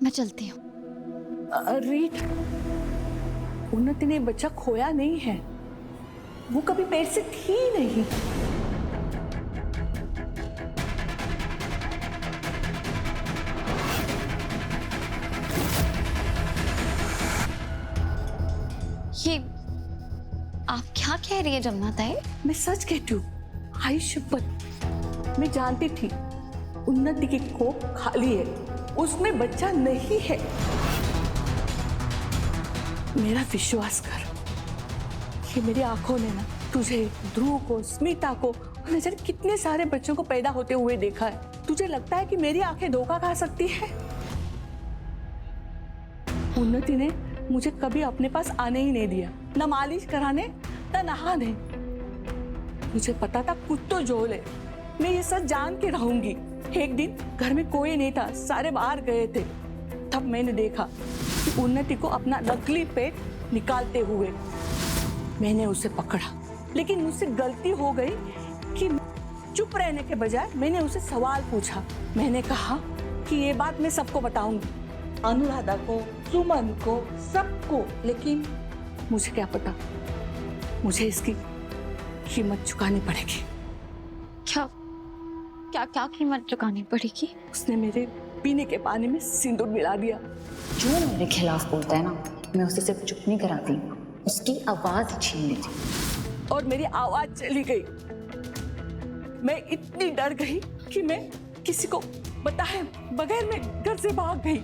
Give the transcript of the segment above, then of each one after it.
मैं चलती हूँ। रीट, उन्नति ने बच्चा खोया नहीं है, वो कभी पेट से थी नहीं। ये आप क्या कह रही है जमुना ताई? मैं सच कहती हूँ, आई शपथ, मैं जानती थी उन्नति की कोख खाली है, उसमें बच्चा नहीं है। मेरा विश्वास कर, कि मेरी आंखों ने ना तुझे, ध्रुव को, स्मिता को, न जाने कितने सारे बच्चों को पैदा होते हुए देखा है। तुझे लगता है कि मेरी आंखें धोखा खा सकती है? उन्नति ने मुझे कभी अपने पास आने ही नहीं दिया, न मालिश कराने न नहाने। मुझे पता था कुछ तो झोल है, मैं ये सच जान के रहूंगी। एक दिन घर में कोई नहीं था, सारे बाहर गए थे, तब मैंने देखा कि उन्नति को अपना नकली पेट निकालते हुए। मैंने उसे पकड़ा, लेकिन मुझसे गलती हो गई कि चुप रहने के बजाय मैंने उसे सवाल पूछा। मैंने कहा कि ये बात मैं सबको बताऊंगी, अनुराधा को, सुमन को, सबको। लेकिन मुझे क्या पता, मुझे इसकी कीमत चुकानी पड़ेगी। क्या क्या क्या कीमत चुकानी पड़ेगी? उसने मेरे पीने के पानी में सिंदूर मिला दिया। जो मेरे खिलाफ बोलता है ना, मैं उसे सिर्फ चुप नहीं कराती, उसकी आवाज छीन लेती। और मेरी आवाज चली गई। मैं इतनी डर गई कि मैं किसी को बताए बगैर मैं घर से भाग गई।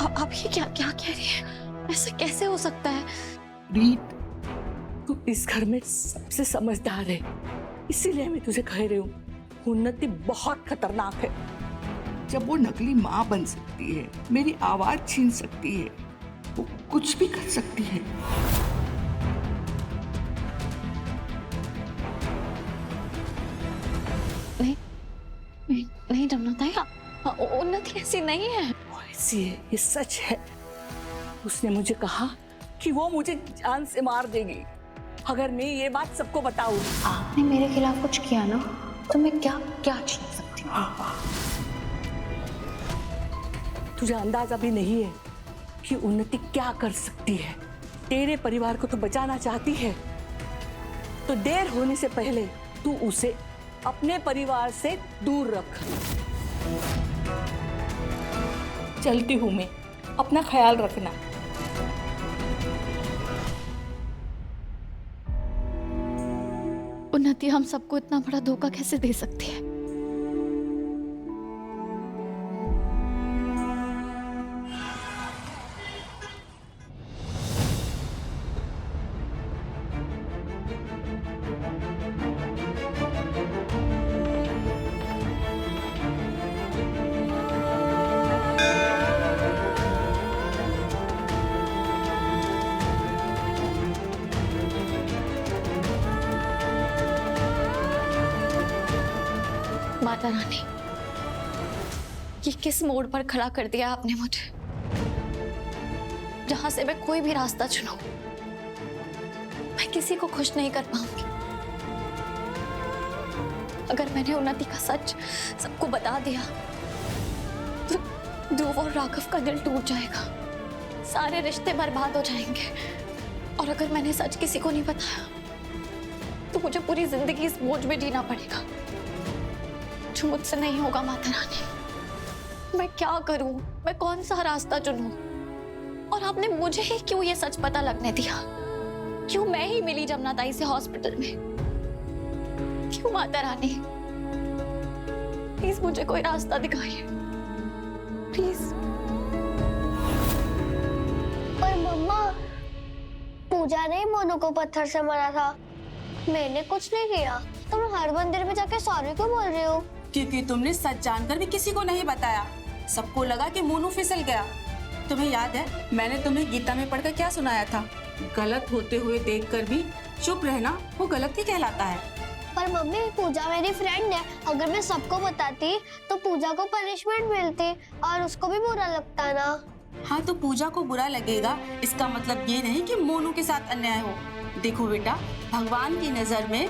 आप ये क्या क्या कह रही है? ऐसा कैसे हो सकता है? रीत, तू इस घर में सबसे समझदार है, इसीलिए मैं तुझे कह रही हूँ, उन्नति बहुत खतरनाक है। जब वो नकली माँ बन सकती है, मेरी आवाज छीन सकती है, वो कुछ भी कर सकती है। नहीं जमुना ताई, उन्नति ऐसी नहीं है। वो ऐसी है, ये सच है। उसने मुझे कहा कि वो मुझे जान से मार देगी अगर मैं ये बात सबको बताऊं। आपने मेरे खिलाफ कुछ किया ना, तो मैं क्या क्या छीन सकती हूँ। तुझे अंदाजा भी नहीं है कि उन्नति क्या कर सकती है। तेरे परिवार को तो बचाना चाहती है, तो देर होने से पहले तू उसे अपने परिवार से दूर रख। चलती हूं मैं, अपना ख्याल रखना। उन्नति हम सबको इतना बड़ा धोखा कैसे दे सकती है? माता रानी, ये किस मोड़ पर खड़ा कर दिया आपने मुझे, जहां से मैं कोई भी रास्ता चुनूं, मैं किसी को खुश नहीं कर पाऊंगी। अगर मैंने उन्नति का सच सबको बता दिया, तो ध्रुव और राघव का दिल टूट जाएगा, सारे रिश्ते बर्बाद हो जाएंगे। और अगर मैंने सच किसी को नहीं बताया, तो मुझे पूरी जिंदगी इस बोझ में जीना पड़ेगा, जो मुझसे नहीं होगा। माता रानी, मैं क्या करूं? मैं कौन सा रास्ता चुनूं? और आपने मुझे ही क्यों ये सच पता लगने दिया? क्यों मैं ही मिली जमुना ताई से हॉस्पिटल में? क्यों माता रानी? प्लीज मुझे कोई रास्ता दिखाइए, प्लीज। पर मम्मा, पूजा ने मोनू को पत्थर से मारा था, मैंने कुछ नहीं किया। तुम हर मंदिर में जाके सॉरी क्यों बोल रही हो? क्योंकि तुमने सच जानकर भी किसी को नहीं बताया। सबको लगा कि मोनू फिसल गया। तुम्हें याद है मैंने तुम्हें गीता में पढ़कर क्या सुनाया था? गलत होते हुए देखकर भी चुप रहना वो गलत ही कहलाता है। पर मम्मी, पूजा मेरी फ्रेंड है, अगर मैं सबको बताती तो पूजा को पनिशमेंट मिलती और उसको भी बुरा लगता ना। हाँ, तो पूजा को बुरा लगेगा, इसका मतलब ये नहीं कि मोनू के साथ अन्याय हो। देखो बेटा, भगवान की नजर में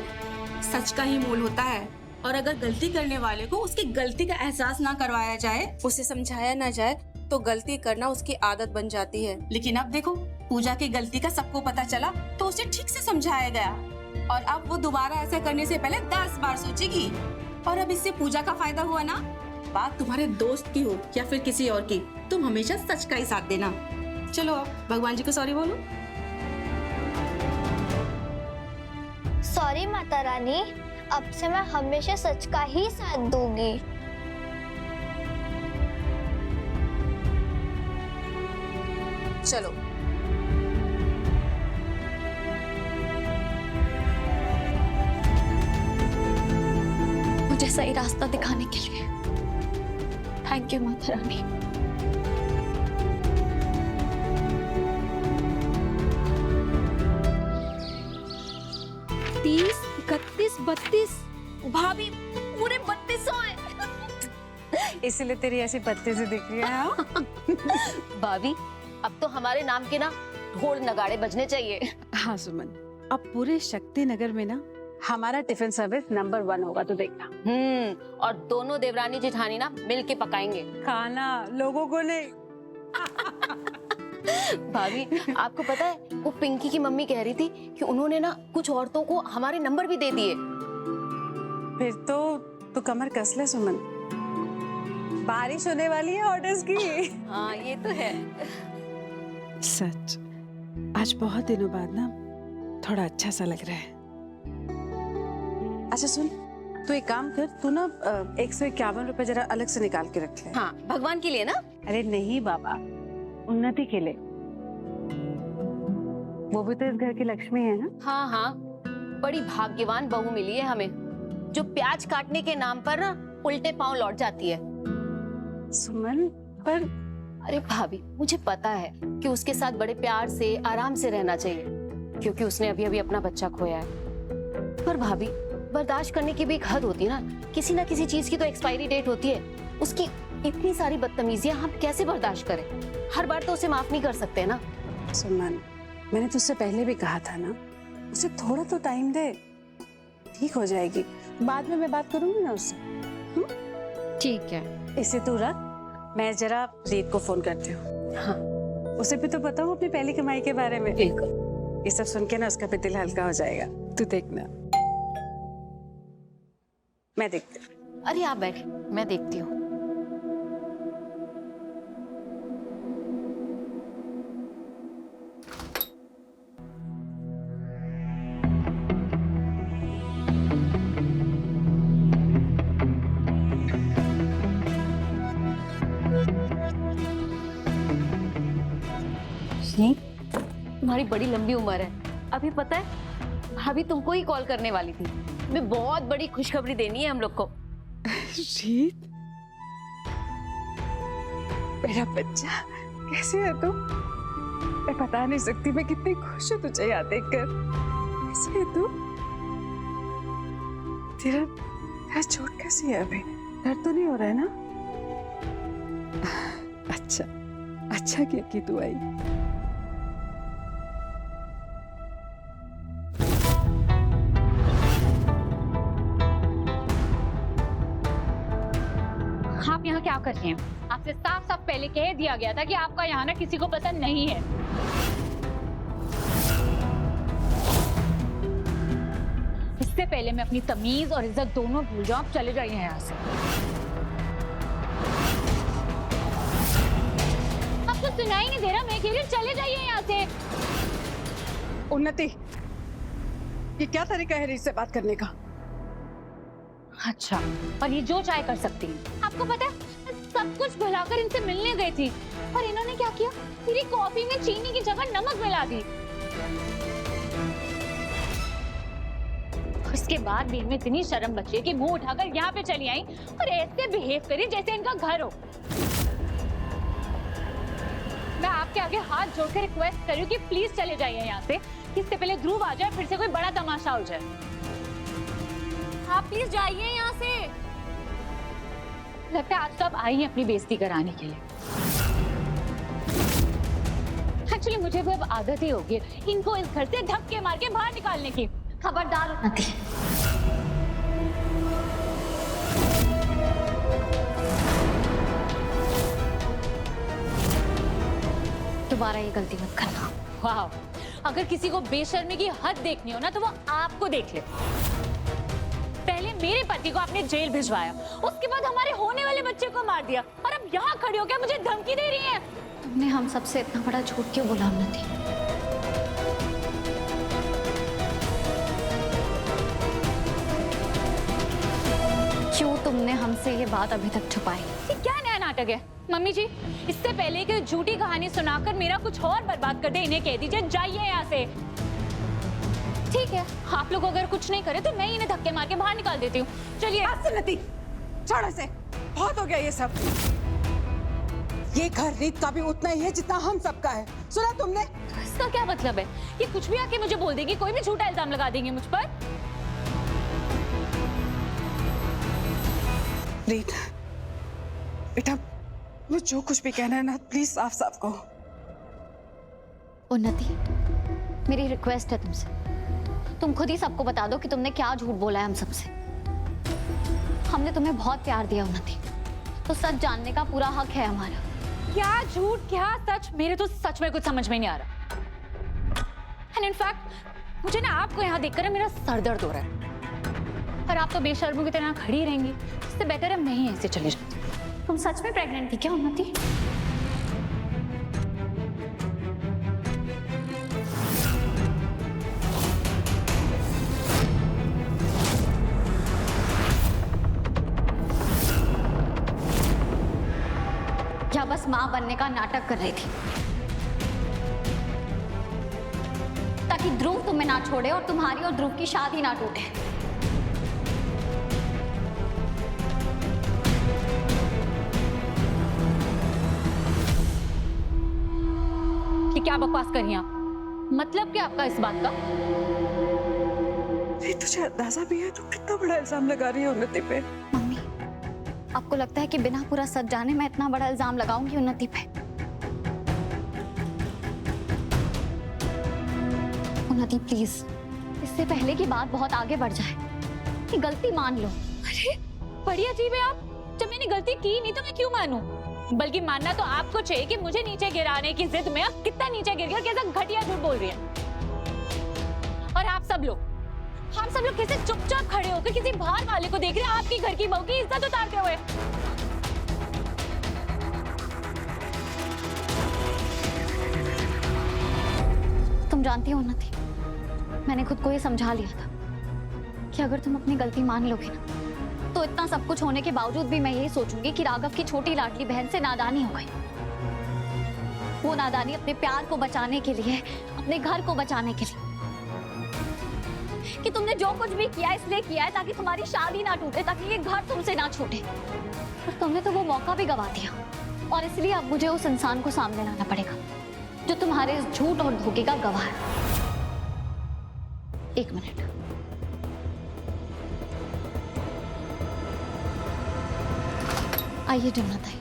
सच का ही मोल होता है। और अगर गलती करने वाले को उसकी गलती का एहसास ना करवाया जाए, उसे समझाया ना जाए, तो गलती करना उसकी आदत बन जाती है। लेकिन अब देखो, पूजा की गलती का सबको पता चला तो उसे ठीक से समझाया गया, और अब वो दोबारा ऐसा करने से पहले 10 बार सोचेगी। और अब इससे पूजा का फायदा हुआ ना, बात तुम्हारे दोस्त की हो या फिर किसी और की, तुम हमेशा सच का ही साथ देना। चलो अब भगवान जी को सॉरी बोलो। सॉरी माता रानी, अब से मैं हमेशा सच का ही साथ दूंगी। चलो। मुझे सही रास्ता दिखाने के लिए थैंक यू माता रानी। 30, 31, 32 भाभी पूरे 3200 है। इसीलिए तेरी ऐसी पत्ते से दिख रही है। हाँ? भाभी अब तो हमारे नाम के ना ढोल नगाड़े बजने चाहिए। हाँ सुमन, अब पूरे शक्ति नगर में ना हमारा टिफिन सर्विस नंबर 1 होगा, तो देखना। और दोनों देवरानी जेठानी ना मिल के पकाएंगे खाना, लोगों को नहीं। भाभी आपको पता है, वो पिंकी की मम्मी कह रही थी कि उन्होंने ना कुछ औरतों को हमारे नंबर भी दे दिए। फिर तो कमर कस ले सुमन, बारिश होने वाली है ऑर्डर्स की। हाँ ये तो है। सच आज बहुत दिनों बाद ना थोड़ा अच्छा सा लग रहा है। अच्छा सुन, तू एक काम कर, तू ना 151 रुपए जरा अलग से निकाल के रख ले। हाँ भगवान के लिए ना। अरे नहीं बाबा, उन्नति के लिए, वो भी तो इस घर की लक्ष्मी है ना। हाँ हाँ, बड़ी भाग्यवान बहू मिली है हमें, जो प्याज काटने के नाम पर ना उल्टे पांव लौट जाती है। सुमन पर अरे भाभी मुझे पता है कि उसके साथ बड़े प्यार से आराम से रहना चाहिए, क्योंकि उसने अभी अभी अपना बच्चा खोया है। पर भाभी बर्दाश्त करने की भी एक हद होती है ना, किसी ना किसी चीज की तो एक्सपायरी डेट होती है। उसकी इतनी सारी बदतमीजियां हम कैसे बर्दाश्त करें? हर बार तो उसे माफ नहीं कर सकते ना। सुमन, मैंने तुझसे पहले भी कहा था ना, उसे थोड़ा तो टाइम दे, ठीक हो जाएगी। बाद में मैं बात करूंगी ना उससे। ठीक है, इसे तू रख, मैं जरा रीत को फोन करती हूँ। हाँ उसे भी तो बताऊँ अपनी पहली कमाई के बारे में। बिल्कुल। ये सब सुन के ना उसका भी दिल हल्का हो जाएगा, तू देखना। मैं देखती हूँ। अरे आप बैठे, मैं देखती हूँ। तुम्हारी बड़ी लंबी उम्र है, अभी पता है भाभी तुमको ही कॉल करने वाली थी। मैं बहुत बड़ी खुशखबरी देनी है हम लोग को। रीत, मेरा बच्चा, कैसे है तू? मैं बता नहीं सकती मैं कितनी खुश हूँ तुझे याद देखकर। कैसे है तू? तेरा चोट कैसी है अभी? दर्द तो नहीं हो रहा है ना? अच्छा किया कि तू आई। आप यहाँ क्या कर रहे हैं? आपसे साफ साफ पहले कह दिया गया था कि आपका यहाँ ना किसी को पसंद नहीं है। इससे पहले मैं अपनी तमीज और इज्जत दोनों भूल जाऊं, आप चले जाइए यहाँ से। आपको सुनाई नहीं दे रहा? मैं कह रही हूँ चले जाइए यहाँ से। उन्नति, ये क्या तरीका है रीत से बात करने का? अच्छा, और ये जो चाहे कर सकती है। आपको पता है मैं सब कुछ भुलाकर इनसे मिलने गई थी, पर इन्होंने क्या किया? मेरी कॉफी में चीनी की जगह नमक मिला दी। उसके भी इनमें इतनी शर्म बची है कि मुंह उठाकर यहाँ पे चली आई और ऐसे बिहेव करी जैसे इनका घर हो। मैं आपके आगे हाथ जोड़कर रिक्वेस्ट कर रही हूँ कि प्लीज चले जाइए यहाँ से, इससे पहले ध्रुव आ जाए फिर से कोई बड़ा तमाशा हो जाए। आप प्लीज जाइए यहाँ से। लगता है आज तो आप आई हैं अपनी बेइज्जती कराने के लिए। एक्चुअली मुझे भी अब आदत ही होगी इनको इस घर से धक्के मार के बाहर निकालने की। खबरदार उन्नति। दोबारा ये गलती मत करना। वाह, अगर किसी को बेशर्मी की हद देखनी हो ना तो वो आपको देख ले। पहले मेरे पति को आपने जेल भिजवाया, उसके बाद हमारे होने वाले बच्चे को मार दिया, और अब यहाँ खड़ी होकर मुझे धमकी दे रही है। तुमने हम सबसे इतना बड़ा झूठ क्यों बोला उन्नति? क्यों तुमने हमसे ये बात अभी तक छुपाई? ये क्या नया नाटक है मम्मी जी? इससे पहले कि झूठी कहानी सुनाकर मेरा कुछ और बर्बाद कर दे, इन्हें कह दीजिए जाइए यहाँ से। ठीक है, आप लोग अगर कुछ नहीं करे तो मैं इन्हें धक्के मार के बाहर निकाल देती हूँ। चलिए। सुनती, छोड़ से, बहुत हो गया ये सब। ये घर रीत का भी उतना ही है जितना हम सबका है, सुना तुमने? इसका क्या मतलब है? ये कुछ भी आके मुझे बोल देगी, कोई भी झूठा इल्जाम लगा देंगे मुझ पर। रीत, बेटा, वो जो कुछ भी कहना है ना, प्लीज साफ साफ कहो। उन्नति, मेरी रिक्वेस्ट है तुमसे, तुम खुद ही सबको बता दो कि तुमने क्या झूठ बोला है हम सबसे। हमने तुम्हें बहुत प्यार दिया उन्नति, तो सच जानने का पूरा हक है हमारा। क्या झूठ क्या सच, मेरे तो सच में कुछ समझ में नहीं आ रहा। एंड इनफैक्ट मुझे ना आपको यहाँ देखकर मेरा सर दर्द हो रहा है, और आप तो बेशर्मों की तरह खड़ी रहेंगी। इससे बेटर है मैं ही ऐसे चली जाती। तुम सच में प्रेग्नेंट थी क्या उन्नति? या बस मां बनने का नाटक कर रही थी ताकि ध्रुव तुम्हें ना छोड़े और तुम्हारी और ध्रुव की शादी ना टूटे? क्या बकवास कर रही हैं आप? मतलब क्या आपका इस बात का? नहीं, तुझे अंदाजा भी है तू कितना बड़ा इल्जाम लगा रही है उन्नति पे? मम्मी, आपको लगता है कि बिना पूरा सच जाने मैं इतना बड़ा इल्जाम लगाऊंगी उन्नति पे? उन्नति प्लीज, इससे पहले की बात बहुत आगे बढ़ जाए, कि गलती मान लो। अरे बड़ी अजीब है आप। जब मैंने गलती की नहीं तो मैं क्यों मानूं? बल्कि मानना तो आपको चाहिए कि मुझे नीचे गिराने की जिद में आप कितना नीचे गिर गए और कैसा घटिया झूठ बोल रही है। और आप सब लोग, हम सब लोग कैसे चुपचाप खड़े होकर किसी बाहर वाले को देख रहे हैं आपकी घर की बहू की इज्जत उतारते हुए। तुम जानती हो उन्नति, मैंने खुद को ये समझा लिया था कि अगर तुम अपनी गलती मान लोगे ना, तो इतना सब कुछ होने के बावजूद भी मैं यही सोचूंगी कि राघव की छोटी लाडली बहन से नादानी हो गई। वो नादानी अपने प्यार को बचाने के लिए, अपने घर को बचाने के लिए, कि तुमने जो कुछ भी किया इसलिए किया है ताकि तुम्हारी शादी ना टूटे, ताकि ये घर तुमसे ना छूटे। पर तुमने तो वो मौका भी गवा दिया, और इसलिए अब मुझे उस इंसान को सामने लाना पड़ेगा जो तुम्हारे इस झूठ और धोखे का गवाह है। एक मिनट, आइए जमुना ताई।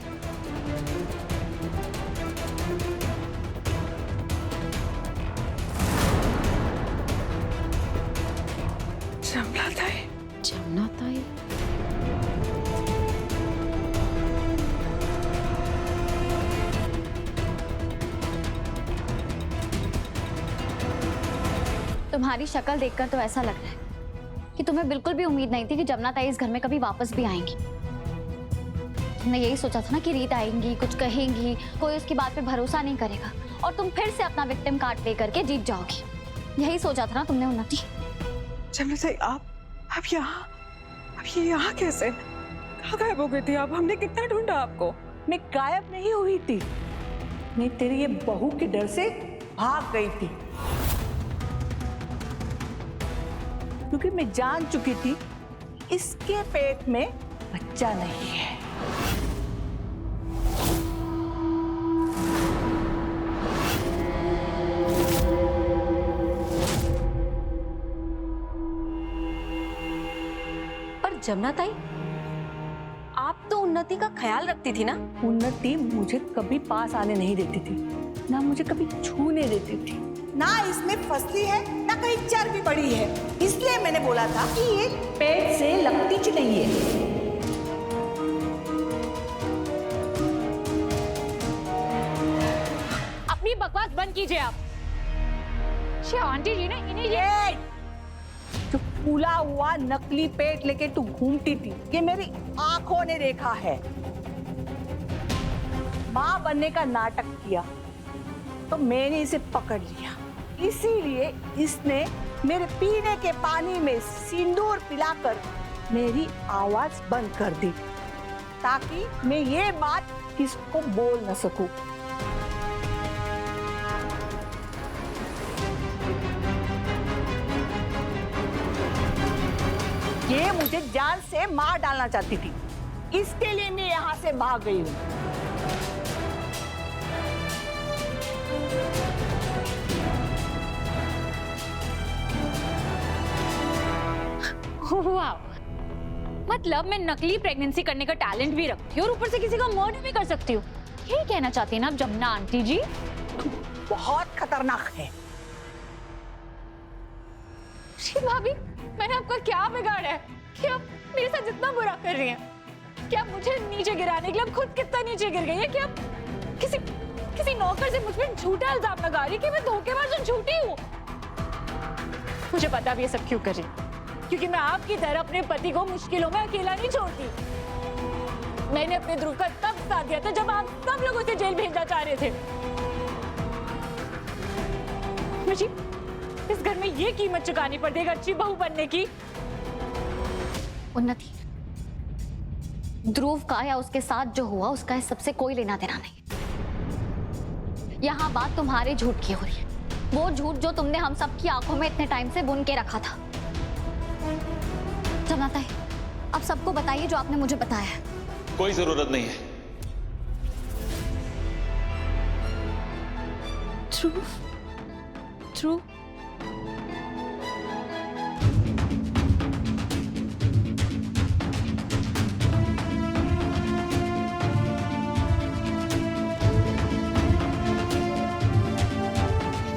जमुना ताई, जमुना ताई, तुम्हारी शक्ल देखकर तो ऐसा लग रहा है कि तुम्हें बिल्कुल भी उम्मीद नहीं थी कि जमुना ताई इस घर में कभी वापस भी आएंगी। तुमने यही सोचा था ना कि रीत आएंगी, कुछ कहेंगी, कोई उसकी बात पे भरोसा नहीं करेगा और तुम फिर से अपना विक्टिम कार्ड प्ले करके जीत जाओगी। यही सोचा था ना तुमने उन्नति? जमुना ताई, आप यहाँ, अब ये यहाँ कैसे? कहाँ गायब हो गई थी आप? हमने कितना ढूंढा आपको। मैं गायब नहीं हुई थी, मैं तेरी ये बहू के डर से भाग गई थी, क्योंकि मैं जान चुकी थी इसके पेट में बच्चा नहीं है। पर जमुना ताई, आप तो उन्नति का ख्याल रखती थी ना? उन्नति मुझे कभी पास आने नहीं देती थी, ना मुझे कभी छूने देती थी। ना इसमें फसली है ना कहीं चर्बी पड़ी है, इसलिए मैंने बोला था कि ये पेट से लगती च नहीं है। अपनी अभी बकवास बंद कीजिए आप। आंटी जी ने इन्हें ये जो फूला हुआ नकली पेट लेके तू घूमती थी, ये मेरी आंखों ने देखा है। मां बनने का नाटक किया तो मैंने इसे पकड़ लिया, इसीलिए इसने मेरे पीने के पानी में सिंदूर पिलाकर मेरी आवाज बंद कर दी, ताकि मैं ये बात किसको बोल न सकूं। ये मुझे जान से मार डालना चाहती थी, इसके लिए मैं यहाँ से भाग गई हूँ। वाह, मतलब मैं नकली प्रेगनेंसी करने का टैलेंट भी रखती हूँ और ऊपर से किसी का मर्डर भी कर सकती हूँ। यही कहना चाहती हैं ना आप जमुना आंटी जी? बहुत खतरनाक है। भाभी, मैंने आपका क्या बिगाड़ा है कि आप मेरे साथ जितना बुरा कर रही हैं? क्या मुझे नीचे गिराने के लिए आप खुद कितना नीचे गिर गई है? क्या किसी नौकर से मुझ पर झूठा इल्जाम लगा रही कि मैं धोखेबाज और झूठी हूँ? मुझे पता भी ये सब क्यों कर रही, क्योंकि मैं आपकी तरह अपने पति को मुश्किलों में अकेला नहीं छोड़ती। मैंने अपने ध्रुव का तब साथ दिया था जब आप सब लोग उसे जेल भेजना चाह रहे थे। मुझे इस घर में ये कीमत चुकानी पड़ेगी अच्छी बहू बनने की। उन्नति, ध्रुव का या उसके साथ जो हुआ उसका इस सबसे कोई लेना देना नहीं। यहाँ बात तुम्हारे झूठ की हो रही है, वो झूठ जो तुमने हम सब की आंखों में इतने टाइम से बुन के रखा था। जमुना ताई, अब सबको बताइए जो आपने मुझे बताया है। कोई जरूरत नहीं है। ध्रुव,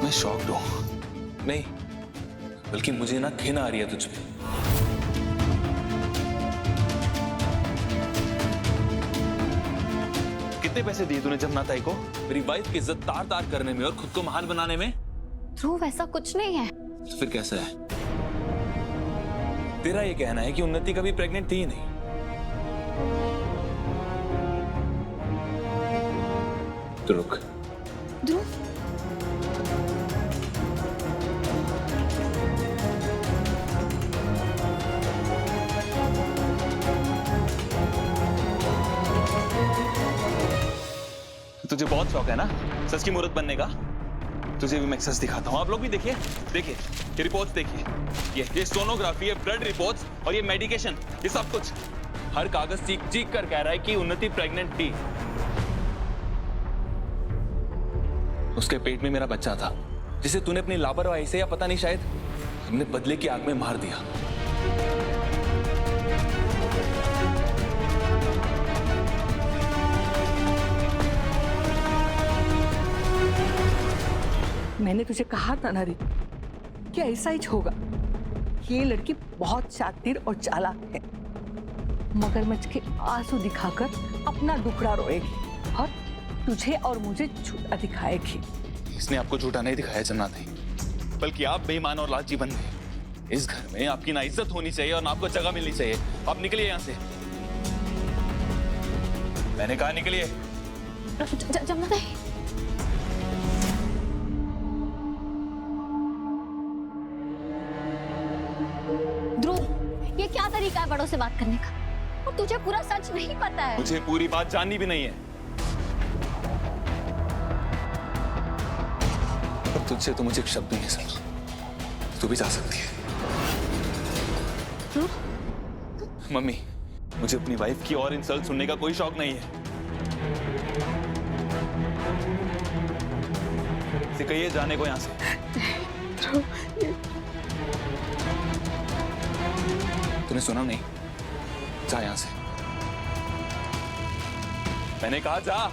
मैं शॉक्ड हूं। नहीं, बल्कि मुझे ना घिन आ रही है तुझ पे। कितने पैसे दिए तूने जमुना ताई को मेरी वाइफ की इज्जत तार तार करने में और खुद को महान बनाने में? ध्रुव, ऐसा कुछ नहीं है। तो फिर कैसा है? तेरा ये कहना है कि उन्नति कभी प्रेग्नेंट थी ही नहीं? तो रुक। ध्रुव, तुझे बहुत शौक है ना सच की मूर्त बनने का? तुझे भी मैं सच दिखाता हूँ। आप लोग भी देखिए, देखिए ये रिपोर्ट्स देखिए, ये सोनोग्राफी, ये ब्लड रिपोर्ट्स और ये मेडिकेशन, ये सब कुछ, हर कागज चीख चीख कर कह रहा है कि उन्नति प्रेग्नेंट थी। उसके पेट में मेरा बच्चा था जिसे तूने अपनी लापरवाही से या पता नहीं शायद हमने बदले की आग में मार दिया। मैंने तुझे कहा था ना री कि ऐसा ही होगा। ये लड़की बहुत शातिर और चालाक है, मगरमच्छ के आंसू दिखाकर अपना दुखड़ा रोएगी और तुझे और मुझे झूठा दिखाएगी। इसने आपको झूठा नहीं दिखाया जमुना ताई, बल्कि आप बेईमान और लालची बन गए। इस घर में आपकी ना इज्जत होनी चाहिए और ना आपको जगह मिलनी चाहिए। आप निकलिए यहाँ से। मैंने कहा निकलिए। जमुना ताई, ध्रुव, ये क्या तरीका है बड़ों से बात करने का? और तुझे पूरा सच नहीं पता है। मुझे पूरी बात जाननी भी नहीं है। अब तुझसे तो मुझे एक शब्द भी नहीं सुना। तू भी जा सकती है। मम्मी, मुझे अपनी वाइफ की और इंसल्ट सुनने का कोई शौक नहीं है। इसे कहिए जाने को यहाँ से। तूने सुना नहीं? जा यहाँ से। मैंने कहा जा।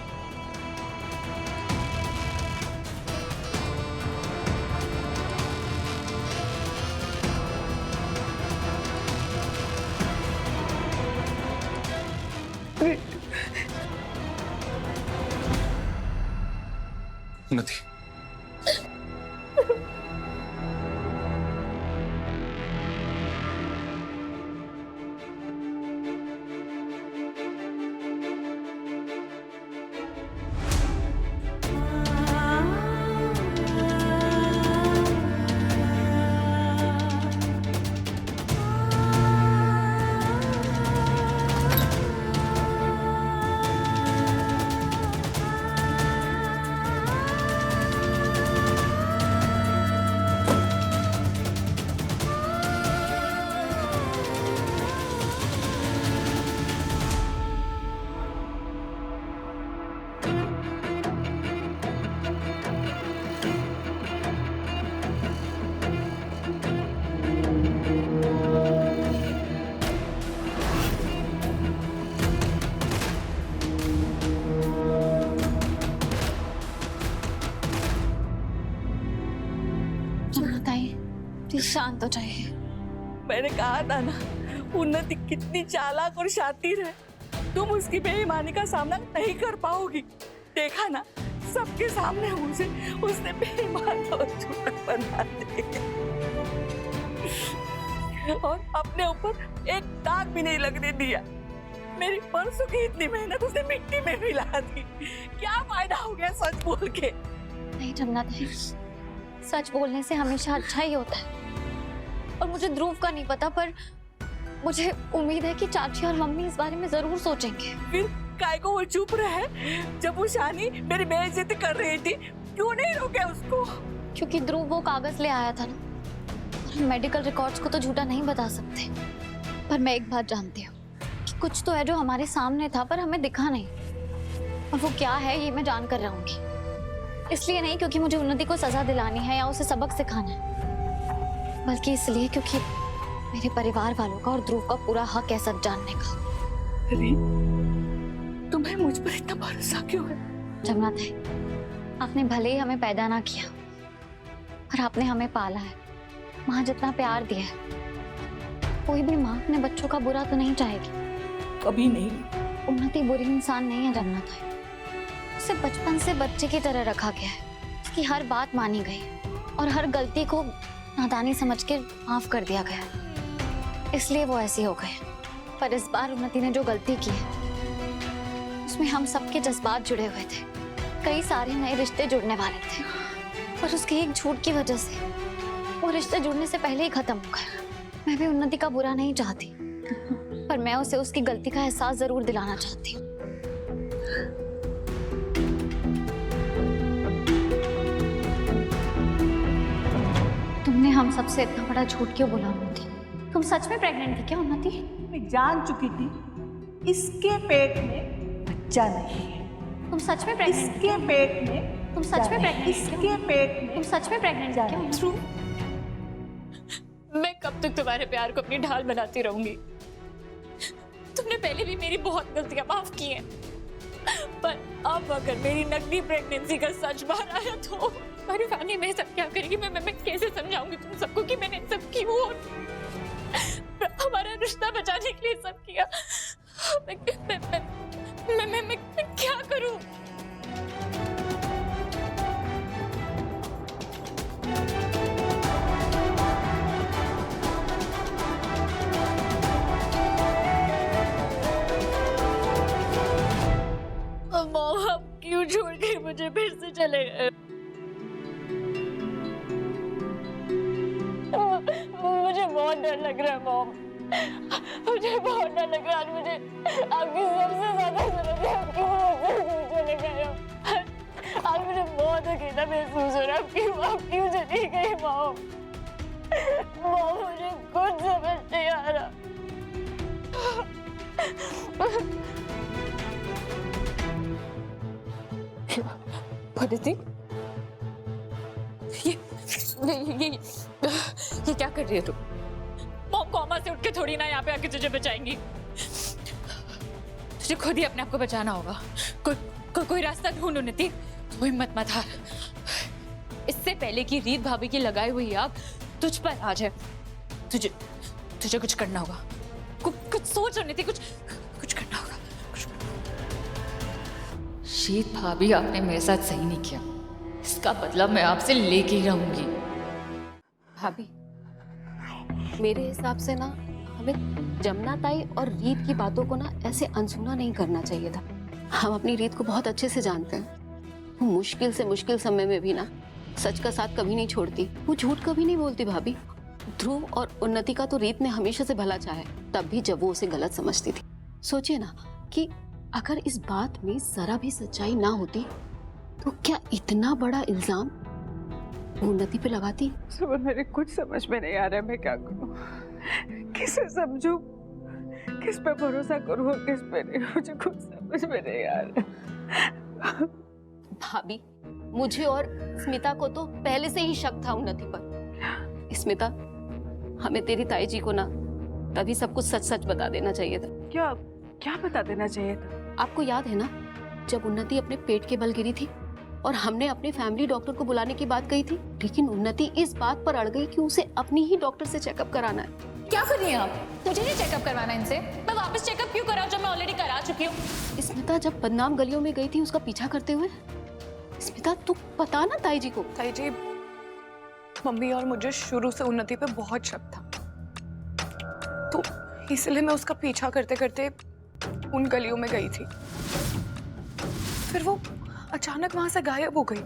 उन्नति, शांत हो जाइए। मैंने कहा था ना, उन्नति कितनी चालाक और शातिर है, तुम उसकी बेईमानी का सामना नहीं कर पाओगी। देखा ना, सबके सामने मुझे उसने बेईमान और झूठा बना दिया और अपने ऊपर एक दाग भी नहीं लगने दिया। मेरी परसों की इतनी मेहनत उसने मिट्टी में मिला दी। क्या फायदा हो गया सच बोल के? नहीं जमुना ताई, सच बोलने से हमेशा अच्छा ही होता है। और मुझे ध्रुव का नहीं पता, पर मुझे उम्मीद है कि चाची और मम्मी इस बारे में जरूर सोचेंगे। फिर काय को वो चुप रहे जब वो शानी मेरी बेइज्जती कर रही थी? क्यों नहीं रोके उसको? क्योंकि ध्रुव वो कागज ले आया था ना। मेडिकल रिकॉर्ड्स को तो झूठा नहीं बता सकते, पर मैं एक बात जानती हूँ कि कुछ तो है जो हमारे सामने था पर हमें दिखा नहीं, और वो क्या है ये मैं जान कर रहूंगी। इसलिए नहीं क्योंकि मुझे उन्नति को सजा दिलानी है या उसे सबक सिखाना है, बल्कि इसलिए क्योंकि मेरे परिवार वालों का और ध्रुव का पूरा हक है सच जानने का। अरे, तुम्हें मुझ पर इतना भरोसा क्यों है? जमुना ताई, आपने भले ही हमें पैदा ना किया, पर आपने हमें पाला है, माँ जितना प्यार दिया है। कोई भी माँ अपने बच्चों का बुरा तो नहीं चाहेगी। कभी नहीं। उन्नति बुरी इंसान नहीं है जमुना ताई, उसे बचपन से बच्चे की तरह रखा गया है। उसकी हर बात मानी गई और हर गलती को नादानी समझ के माफ कर दिया गया, इसलिए वो ऐसी हो गए। पर इस बार उन्नति ने जो गलती की है उसमें हम सबके जज्बात जुड़े हुए थे, कई सारे नए रिश्ते जुड़ने वाले थे, पर उसके एक झूठ की वजह से वो रिश्ते जुड़ने से पहले ही खत्म हो गया। मैं भी उन्नति का बुरा नहीं चाहती, पर मैं उसे उसकी गलती का एहसास जरूर दिलाना चाहती हूँ। तुमने हम सबसे इतना बड़ा झूठ क्यों बोला उन्नति? तुम सच में प्रेग्नेंट थी क्या उन्नति? मैं जान चुकी थी इसके पेट में बच्चा नहीं है। तुम सच में प्रेग्नेंट? इसके पेट में तुम सच में प्रेग्नेंट? इसके पेट में तुम सच में प्रेग्नेंट क्या? ध्रुव, मैं कब तक तुम्हारे प्यार को अपनी ढाल बनाती रहूंगी? तुमने पहले भी मेरी बहुत गलतियां माफ की हैं, पर अब अगर मेरी नकली प्रेगनेंसी का सच बाहर आया तो हमारी फैमिली में सब क्या करेगी? मैं कैसे समझाऊंगी तुम सबको कि मैंने सब की वो हमारा रिश्ता बचाने के लिए सब किया? मैं क्या करूं? मॉम, आप क्यों छोड़ के मुझे फिर से चले गए? मुझे बहुत डर लग रहा है मॉम, मुझे बहुत डर लग रहा है। मुझे आपकी सबसे ज्यादा जरूरत है, आप क्यों चले गए हो? आज मुझे बहुत अकेला महसूस हो रहा है। आप क्यों चली गई मॉम? मॉम, मुझे कुछ समझ नहीं आ रहा। पद्धति, ये क्या कर रही है तू? मॉम कोमा से उठ के थोड़ी ना यहाँ पे आके तुझे बचाएंगी। तुझे खुद ही अपने आप को बचाना होगा। कोई रास्ता ढूंढ उन्नति, तू हिम्मत मत हार। इससे पहले कि रीत भाभी की लगाई हुई आग तुझ पर आ जाए, तुझे कुछ करना होगा। कुछ सोच उन्नति, कुछ करना होगा। शीत भाभी, आपने मेरे साथ सही नहीं किया, इसका बदला मैं आपसे लेके ही रहूंगी। भाभी, मेरे हिसाब से ना हमें जमुना ताई और रीत की बातों को ना ऐसे अनसुना नहीं करना चाहिए था। हम अपनी रीत को बहुत अच्छे से जानते हैं। वो मुश्किल से मुश्किल समय में भी ना सच का साथ कभी नहीं छोड़ती, वो झूठ कभी नहीं बोलती। भाभी, ध्रुव और उन्नति का तो रीत ने हमेशा से भला चाहा है, तब भी जब वो उसे गलत समझती थी। सोचिए ना कि अगर इस बात में जरा भी सच्चाई ना होती तो क्या इतना बड़ा इल्जाम उन्नति पे लगाती? सुबह मेरे कुछ समझ में नहीं आ रहा है, मैं क्या करूं, किसे समझूं, किस पे भरोसा करूं और किस पे नहीं, मुझे कुछ समझ में नहीं आ रहा। भाभी, मुझे और स्मिता को तो पहले से ही शक था उन्नति पर। स्मिता, हमें तेरी ताई जी को ना तभी सब कुछ सच सच बता देना चाहिए था। क्या बता देना चाहिए था? आपको याद है ना, जब उन्नति अपने पेट के बल गिरी थी और हमने अपने फैमिली डॉक्टर को बुलाने की बात कही थी, लेकिन उन्नति इस बात पर अड़ गई कि उसे अपनी ही डॉक्टर से चेकअप कराना है। क्या कर रही हैं आप? मुझे नहीं चेकअप करवाना इनसे। मैं वापस चेकअप क्यों कराऊं जब मैं ऑलरेडी करा चुकी हूँ? स्मिता जब बदनाम गलियों में गई थी उसका पीछा करते हुए। स्मिता तू बता ना ताई जी को। ताई जी, मम्मी और मुझे शुरू से उन्नति पे बहुत शक था, तो इसलिए मैं उसका पीछा करते करते उन गलियों में गई थी। फिर वो अचानक वहां से गायब हो गई।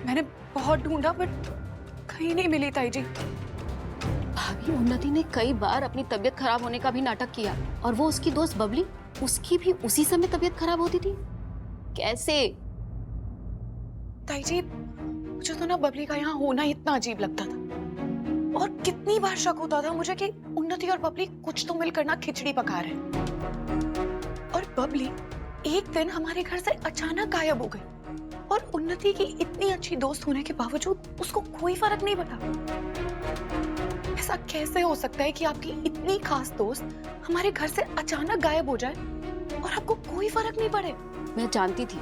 मैंने बहुत ढूंढा बट कहीं नहीं मिली ताई जी। भाभी, उन्नति ने कई बार अपनी तबीयत खराब होने का भी नाटक किया, और वो उसकी दोस्त बबली, उसकी भी उसी समय तबीयत खराब होती थी। कैसे? ताई जी, मुझे तो ना बबली का यहाँ होना इतना अजीब लगता था, और कितनी बार शक होता था मुझे कि उन्नति और बबली कुछ तो मिलकर ना खिचड़ी पका रहे हैं। और बबली एक दिन हमारे घर से अचानक गायब हो गई, और उन्नति की इतनी अच्छी दोस्त होने के बावजूद उसको कोई फर्क नहीं पड़ा। ऐसा कैसे हो सकता है कि आपकी इतनी खास दोस्त हमारे घर से अचानक गायब हो जाए और आपको कोई फर्क नहीं पड़े? मैं जानती थी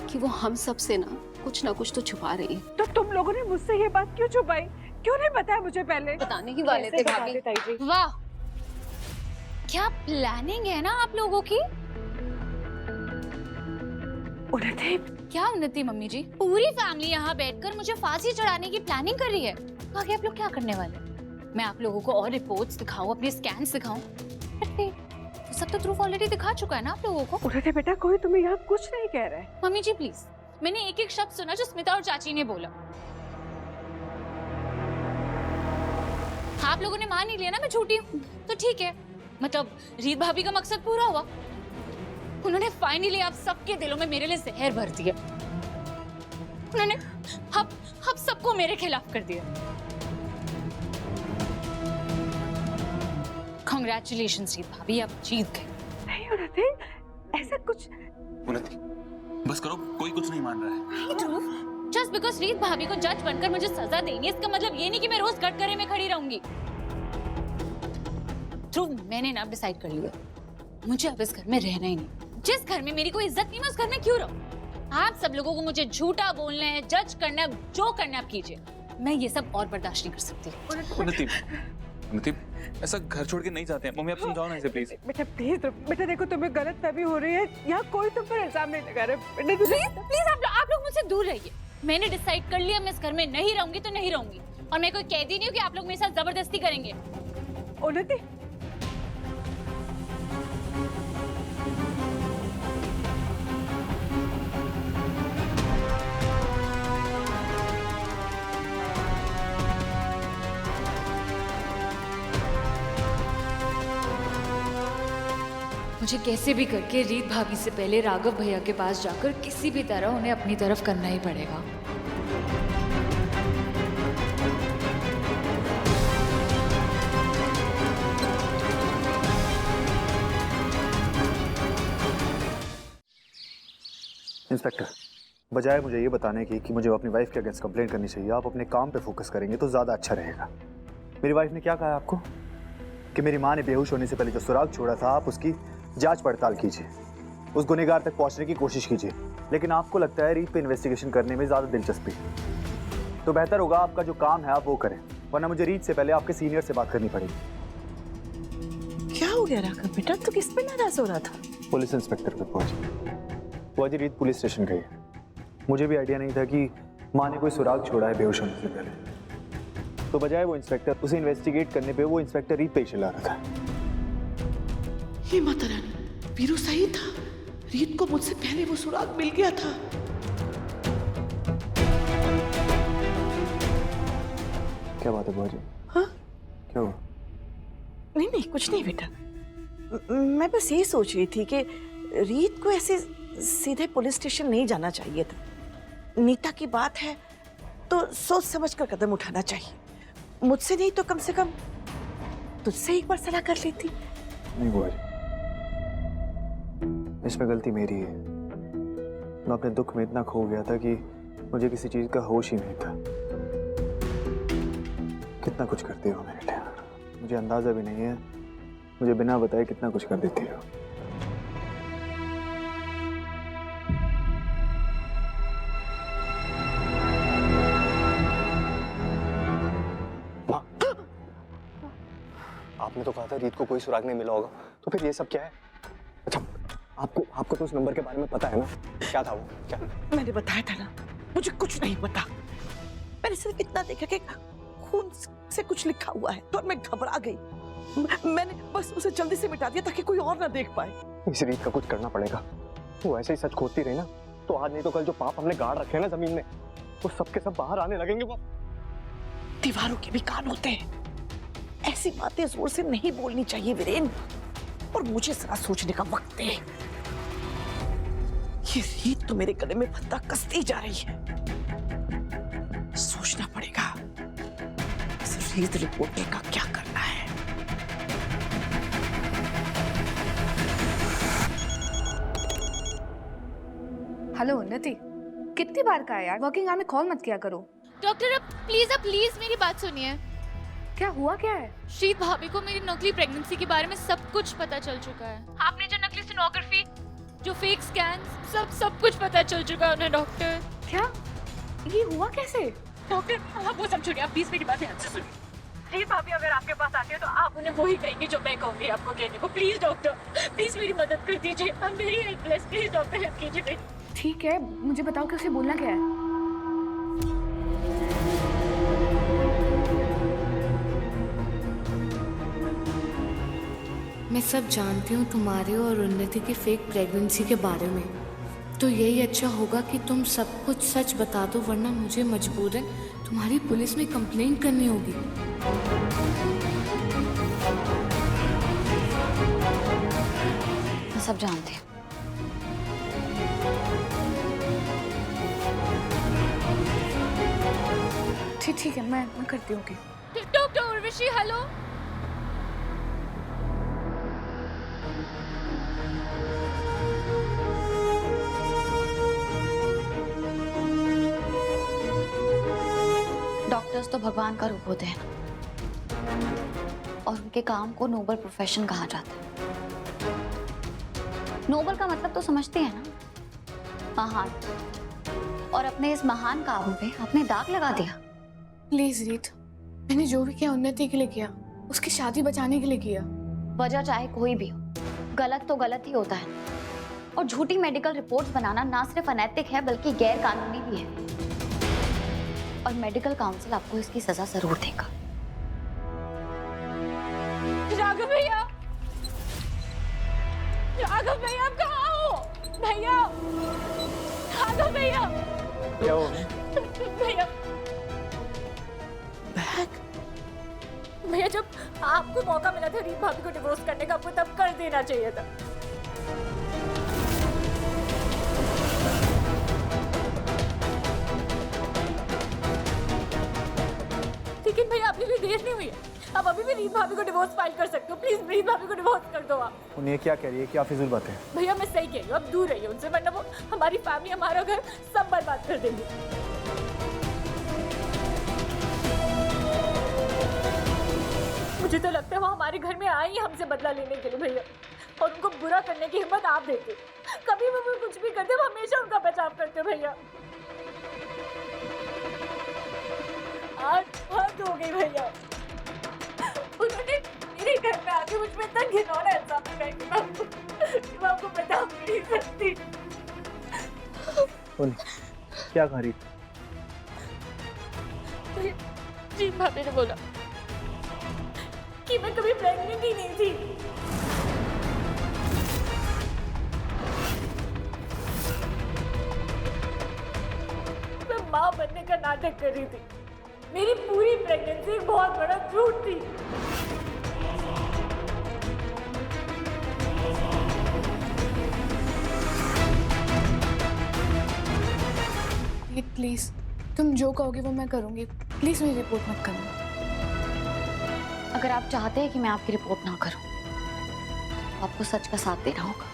कि वो हम सब से ना कुछ तो छुपा रही है। तो तुम लोगों ने मुझसे ये बात क्यों छुपाई? क्यों नहीं बताया मुझे पहले? बताने ही वाले थे भाभी। वाह, क्या प्लानिंग है ना आप लोगों की। उन्नति, क्या उन्नति मम्मी जी? पूरी फैमिली यहाँ बैठकर मुझे फांसी चढ़ाने की प्लानिंग कर रही है। आगे आप लोग क्या करने वाले? मैं आप लोगों को और रिपोर्ट्स दिखाऊं, अपने स्कैन्स दिखाऊं? तो सब तो प्रूफ ऑलरेडी दिखा चुका है ना आप लोगों को। उन्नति बेटा, कोई तुम्हें यहाँ कुछ नहीं कह रहा है। मम्मी जी प्लीज, मैंने एक एक शब्द सुना जो स्मिता और चाची ने बोला। आप लोगों ने मान ही लिया ना मैं झूठी हूँ, तो ठीक है। मतलब रीत भाभी का मकसद पूरा हुआ। उन्होंने फाइनली आप सबके दिलों में मेरे लिए जहर भर दिया। उन्होंने हम सबको मेरे खिलाफ कर दिया। कांग्रेचुलेशंस रीत भाभी, आप जीत गए। नहीं उन्नति, ऐसा कुछ। उन्नति, बस करो, कोई कुछ नहीं मान रहा है। जस्ट बिकॉज रीत भाभी को जज बनकर मुझे सजा देंगे, इसका मतलब ये नहीं कि मैं रोज कटघरे में खड़ी रहूंगी। ध्रुव, मैंने ना डिसाइड कर लिया, मुझे अब इस घर में रहना ही नहीं। जिस घर में मेरी कोई इज्जत नहीं, मैं उस घर में क्यों रहूं? आप सब लोगों को मुझे झूठा बोलना है, जज करना है, जो करना आप कीजिए। मैं ये सब और बर्दाश्त नहीं कर सकती। उन्नति, उन्नति, ऐसा घर छोड़ के नहीं जाते हैं। मम्मी आप समझाओ ना इसे प्लीज। बेटा प्लीज, बेटा देखो तुम्हें गलत फहमी हो रही है। यहाँ कोई तुम पर इल्जाम नहीं लगा रहा। प्लीज आप लोग मुझसे दूर रहिए। मैंने डिसाइड कर लिया, मैं इस घर में नहीं रहूंगी तो नहीं रहूंगी, और मैं कोई कैदी नहीं हूँ कि आप लोग मेरे साथ जबरदस्ती करेंगे। उन्नति, मुझे कैसे भी करके रीत भाभी से पहले राघव भैया के पास जाकर किसी भी तरह उन्हें अपनी तरफ करना ही पड़ेगा। इंस्पेक्टर, बजाय मुझे ये बताने की कि मुझे अपनी वाइफ के अगेंस्ट कंप्लेंट करनी चाहिए, आप अपने काम पे फोकस करेंगे तो ज़्यादा अच्छा रहेगा। मेरी वाइफ ने क्या कहा आपको कि मेरी माँ ने बेहोश होने से पहले जो सुराग छोड़ा था, आप उसकी जांच पड़ताल कीजिए, उस गुनहगार तक पहुंचने की कोशिश कीजिए। लेकिन आपको लगता है रीत पे इन्वेस्टिगेशन करने में ज़्यादा दिलचस्पी, तो बेहतर होगा आपका जो काम है आप वो करें, वरना मुझे रीत से पहले आपके सीनियर से बात करनी पड़ेगी। क्या हो गया राघव बेटा, तू किस पे नाराज हो रहा था? पुलिस इंस्पेक्टर पे पहुंची। वो आज रीत पुलिस स्टेशन गई। मुझे भी आइडिया नहीं था कि माँ ने कोई सुराग छोड़ा है बेहोश होने से पहले, तो बजाय वो इंस्पेक्टर उसे इन्वेस्टिगेट करने पे वो इंस्पेक्टर रीत पे ही चिल्ला रहा था। हे माता रानी, वीरू सही था। रीत को मुझसे पहले वो सुराग मिल गया था। क्या बात है बुआ जी? हाँ? क्या हुआ? नहीं कुछ नहीं बेटा, मैं बस ये सोच रही थी कि रीत को ऐसे सीधे पुलिस स्टेशन नहीं जाना चाहिए था। नीता की बात है तो सोच समझ कर कदम उठाना चाहिए। मुझसे नहीं तो कम से कम तुझसे एक बार सलाह कर लेती। नहीं बुआ जी, इसमें गलती मेरी है। मैं अपने दुख में इतना खो गया था कि मुझे किसी चीज का होश ही नहीं था। कितना कुछ करती हो मेरे लिए, मुझे अंदाजा भी नहीं है। मुझे बिना बताए कितना कुछ कर देती हो। आपने तो कहा था रीत को कोई सुराग नहीं मिला होगा, तो फिर ये सब क्या है? अच्छा, आपको तो उस नंबर के बारे में पता है ना? क्या था वो? क्या? मैंने बताया था ना, मुझे कुछ नहीं पता। मैंने सिर्फ इतना देखा कि खून से कुछ लिखा हुआ है तो मैं घबरा गई। मैंने बस उसे जल्दी से मिटा दिया ताकि कोई और ना देख पाए। इस रीत का कुछ करना पड़ेगा। वो ऐसे ही सच खोदती रही ना, तो आज नहीं तो कल जो पाप हमने गाड़ रखे हैं ना जमीन में, वो सब के सब बाहर आने लगेंगे। वो दीवारों के भी कान होते हैं, ऐसी बातें जोर से नहीं बोलनी चाहिए वीरेन। और मुझे जरा सोचने का वक्त दे। ये रीत तो मेरे गले में फंदा कसती जा रही है। सोचना पड़ेगा इस रीत रिपोर्टर का क्या करना है। हेलो उन्नति, कितनी बार कहा यार वर्किंग आवर में कॉल मत किया करो। डॉक्टर अब प्लीज मेरी बात सुनिए। क्या हुआ क्या है? शीत भाभी को मेरी नकली प्रेगनेंसी के बारे में सब कुछ पता चल चुका है। आपने जो नकली सोनोग्राफी, जो फेक स्कैन, सब कुछ पता चल चुका है उन्हें। डॉक्टर क्या ये हुआ कैसे? डॉक्टर आप वो सब छोड़िए, आप प्लीज मेरी बात ध्यान से सुनिए। रीत भाभी अगर आपके पास आती है तो आप उन्हें वही कहेंगे जो मैं कहूंगी आपको कहने को। प्लीज डॉक्टर, प्लीज मेरी मदद कर दीजिए। I am very helpless, please doctor help कीजिए मेरी। ठीक है, मुझे बताओ कि उसे बोलना क्या है। मैं सब जानती हूँ तुम्हारे और उन्नति की फेक प्रेगनेंसी के बारे में, तो यही अच्छा होगा कि तुम सब कुछ सच बता दो, वरना मुझे मजबूरन तुम्हारी पुलिस में कंप्लेंट करनी होगी। मैं सब जानती हूँ। ठीक है, मैं करती हूँ। Doctor Urvashi, hello. डॉक्टर्स तो भगवान का रूप होते हैं और उनके काम को नोबल प्रोफेशन कहा जाता है। नोबल का मतलब तो समझते हैं ना, महान। और अपने इस महान काम पे अपने दाग लगा दिया। प्लीज रीत, मैंने जो भी किया उन्नति के लिए किया, उसकी शादी बचाने के लिए किया। वजह चाहे कोई भी हो, गलत तो गलत ही होता है। और झूठी मेडिकल रिपोर्ट्स बनाना ना सिर्फ अनैतिक है बल्कि गैर कानूनी भी है। और मेडिकल काउंसिल आपको इसकी सजा जरूर देगा। राघव भैया, राघव भैया आप कहाँ हो? भैया, राघव भैया, क्या हो? भैया, भैया जब आपको मौका मिला था रीत भाभी को डिवोर्स करने का, आपको तब कर देना चाहिए था। लेकिन भैया अभी भी देर नहीं हुई है, आप अभी भी रीत भाभी को डिवोर्स फाइल कर सकते हो। प्लीज रीत भाभी को डिवोर्स कर दो आप। उन्हें क्या कह रही है? क्या फिजूल बात है? भैया मैं सही कह रही हूँ, अब दूर रहिए उनसे, वरना वो हमारी फैमिली, हमारा घर सब बर्बाद कर देंगे। मुझे तो लगता है वो हमारे घर में आई हमसे बदला लेने के लिए भैया, और उनको बुरा करने की हिम्मत आप देते। कभी वो कुछ भी करते, वो हमेशा उनका बचाव करते भैया। आज हद हो गई भैया, उन्होंने मेरे घर में आके मुझ में इतना घिनौना इल्जाम लगाया कि मैं आपको बता नहीं सकती। क्या कह रही? जी भाभी ने बोला कि मैं कभी प्रेग्नेंट ही नहीं थी। मैं माँ बनने का नाटक कर रही थी। मेरी पूरी प्रेगनेंसी एक बहुत बड़ा झूठ थी। प्लीज तुम जो कहोगे वो मैं करूंगी। प्लीज मेरी रिपोर्ट मत करना। अगर आप चाहते हैं कि मैं आपकी रिपोर्ट ना करूं, आपको सच का साथ देना होगा।